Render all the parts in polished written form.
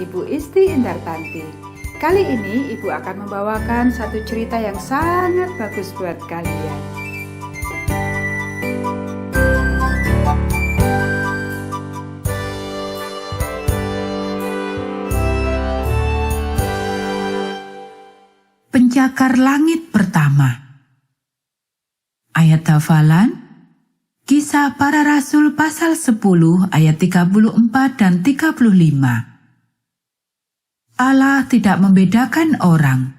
Ibu Isti Indartanti. Kali ini Ibu akan membawakan satu cerita yang sangat bagus buat kalian. Pencakar langit pertama. Ayat hafalan Kisah Para Rasul pasal 10 ayat 34 dan 35. Allah tidak membedakan orang.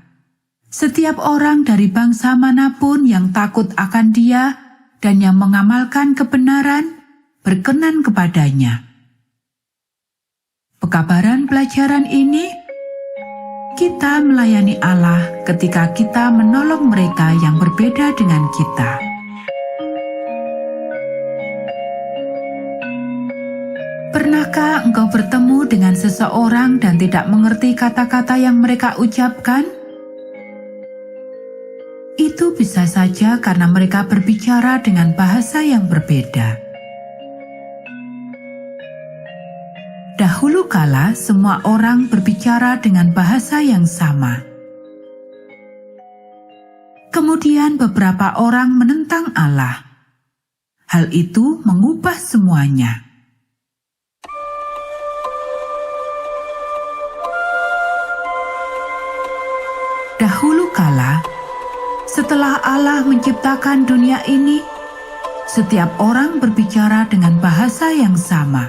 Setiap orang dari bangsa manapun yang takut akan Dia dan yang mengamalkan kebenaran berkenan kepadanya. Pekabaran pelajaran ini, kita melayani Allah ketika kita menolong mereka yang berbeda dengan kita. Pernahkah engkau bertemu dengan seseorang dan tidak mengerti kata-kata yang mereka ucapkan? Itu bisa saja karena mereka berbicara dengan bahasa yang berbeda. Dahulu kala semua orang berbicara dengan bahasa yang sama. Kemudian beberapa orang menentang Allah. Hal itu mengubah semuanya. Dahulu kala, setelah Allah menciptakan dunia ini, setiap orang berbicara dengan bahasa yang sama.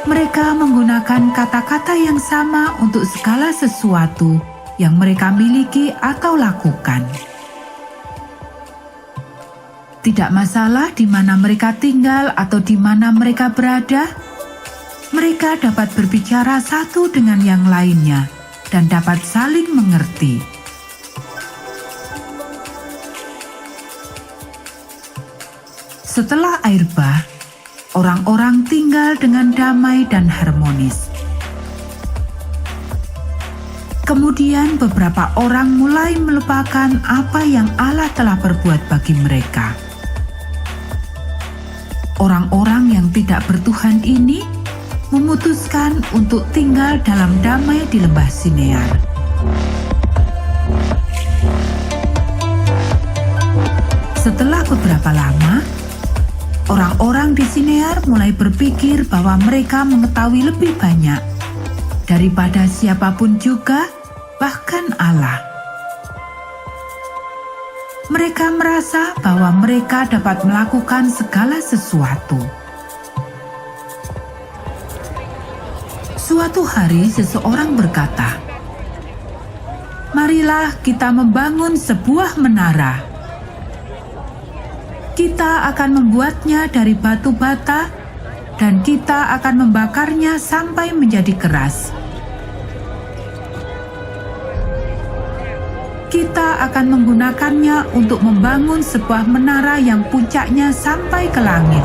Mereka menggunakan kata-kata yang sama untuk segala sesuatu yang mereka miliki atau lakukan. Tidak masalah di mana mereka tinggal atau di mana mereka berada, mereka dapat berbicara satu dengan yang lainnya dan dapat saling mengerti. Setelah air bah, orang-orang tinggal dengan damai dan harmonis. Kemudian beberapa orang mulai melupakan apa yang Allah telah berbuat bagi mereka. Orang-orang yang tidak bertuhan ini memutuskan untuk tinggal dalam damai di lembah Sinear. Setelah beberapa lama, orang-orang di Sinear mulai berpikir bahwa mereka mengetahui lebih banyak daripada siapapun juga, bahkan Allah. Mereka merasa bahwa mereka dapat melakukan segala sesuatu. Suatu hari seseorang berkata, "Marilah kita membangun sebuah menara. Kita akan membuatnya dari batu bata dan kita akan membakarnya sampai menjadi keras. Kita akan menggunakannya untuk membangun sebuah menara yang puncaknya sampai ke langit.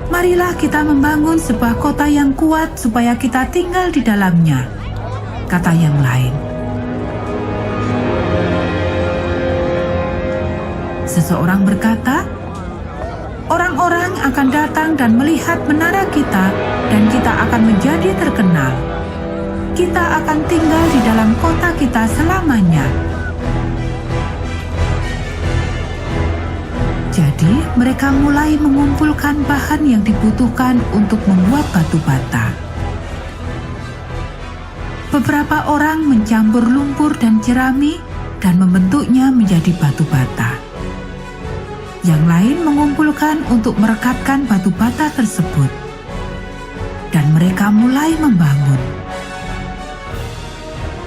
Marilah kita membangun sebuah kota yang kuat supaya kita tinggal di dalamnya," kata yang lain. Seseorang berkata, "Orang-orang akan datang dan melihat menara kita dan kita akan menjadi terkenal. Kita akan tinggal di dalam kota kita selamanya." Jadi, mereka mulai mengumpulkan bahan yang dibutuhkan untuk membuat batu bata. Beberapa orang mencampur lumpur dan jerami dan membentuknya menjadi batu bata. Yang lain mengumpulkan untuk merekatkan batu bata tersebut. Dan mereka mulai membangun.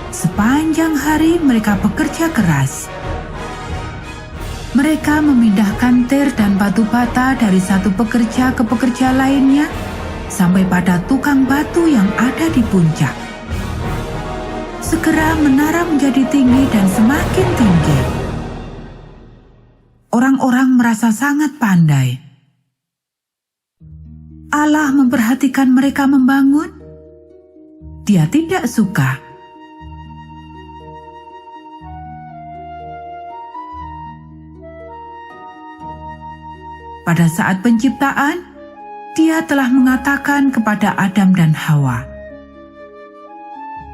Sepanjang hari mereka bekerja keras. Mereka memindahkan tir dan batu bata dari satu pekerja ke pekerja lainnya sampai pada tukang batu yang ada di puncak. Segera menara menjadi tinggi dan semakin tinggi. Orang-orang merasa sangat pandai. Allah memperhatikan mereka membangun. Dia tidak suka. Pada saat penciptaan, Dia telah mengatakan kepada Adam dan Hawa,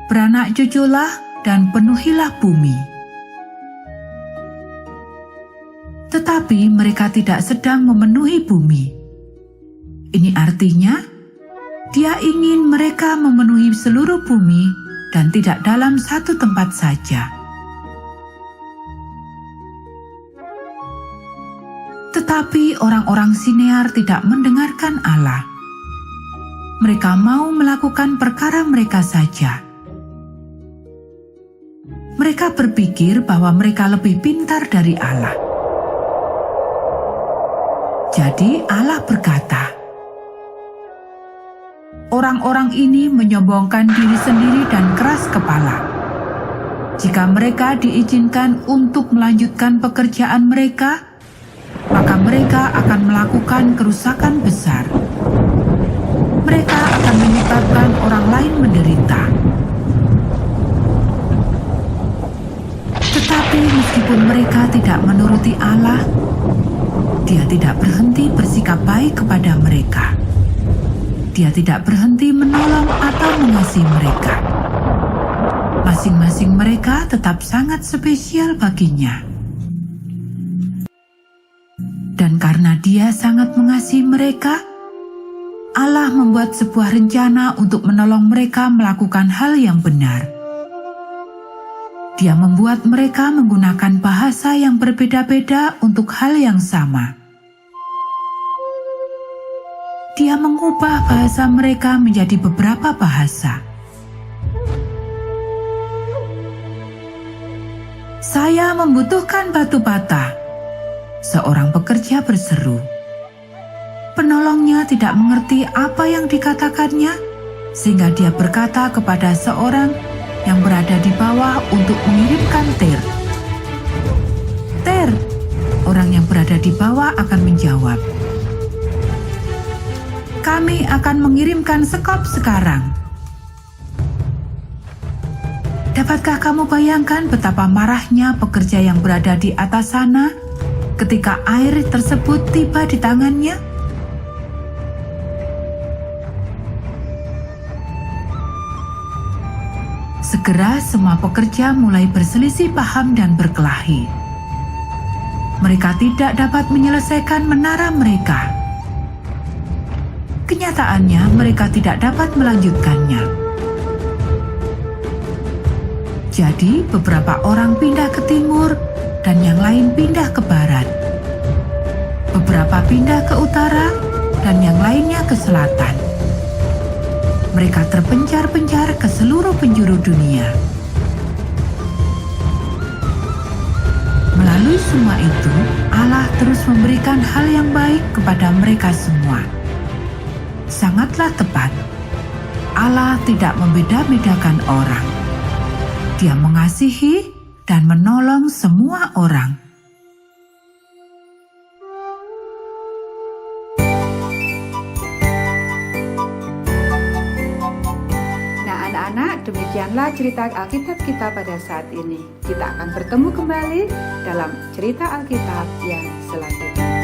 "Beranak cuculah dan penuhilah bumi." Tetapi mereka tidak sedang memenuhi bumi. Ini artinya, Dia ingin mereka memenuhi seluruh bumi dan tidak dalam satu tempat saja. Tetapi orang-orang Sinear tidak mendengarkan Allah. Mereka mau melakukan perkara mereka saja. Mereka berpikir bahwa mereka lebih pintar dari Allah. Jadi Allah berkata, "Orang-orang ini menyombongkan diri sendiri dan keras kepala. Jika mereka diizinkan untuk melanjutkan pekerjaan mereka, maka mereka akan melakukan kerusakan besar. Mereka akan menyebabkan orang lain menderita." Tetapi meskipun mereka tidak menuruti Allah, Dia tidak berhenti bersikap baik kepada mereka. Dia tidak berhenti menolong atau mengasihi mereka. Masing-masing mereka tetap sangat spesial baginya. Dan karena Dia sangat mengasihi mereka, Allah membuat sebuah rencana untuk menolong mereka melakukan hal yang benar. Dia membuat mereka menggunakan bahasa yang berbeda-beda untuk hal yang sama. Dia mengubah bahasa mereka menjadi beberapa bahasa. "Saya membutuhkan batu bata," seorang pekerja berseru. Penolongnya tidak mengerti apa yang dikatakannya, sehingga dia berkata kepada seorang yang berada di bawah untuk mengirimkan ter. "Ter," orang yang berada di bawah akan menjawab, "Kami akan mengirimkan sekop sekarang." Dapatkah kamu bayangkan betapa marahnya pekerja yang berada di atas sana ketika air tersebut tiba di tangannya? Segera semua pekerja mulai berselisih paham dan berkelahi. Mereka tidak dapat menyelesaikan menara mereka. Kenyataannya mereka tidak dapat melanjutkannya. Jadi beberapa orang pindah ke timur dan yang lain pindah ke barat. Beberapa pindah ke utara dan yang lainnya ke selatan. Mereka terpencar-pencar ke seluruh penjuru dunia. Melalui semua itu, Allah terus memberikan hal yang baik kepada mereka semua. Sangatlah tepat. Allah tidak membeda-bedakan orang. Dia mengasihi dan menolong semua orang. Anak-anak, demikianlah cerita Alkitab kita pada saat ini. Kita akan bertemu kembali dalam cerita Alkitab yang selanjutnya.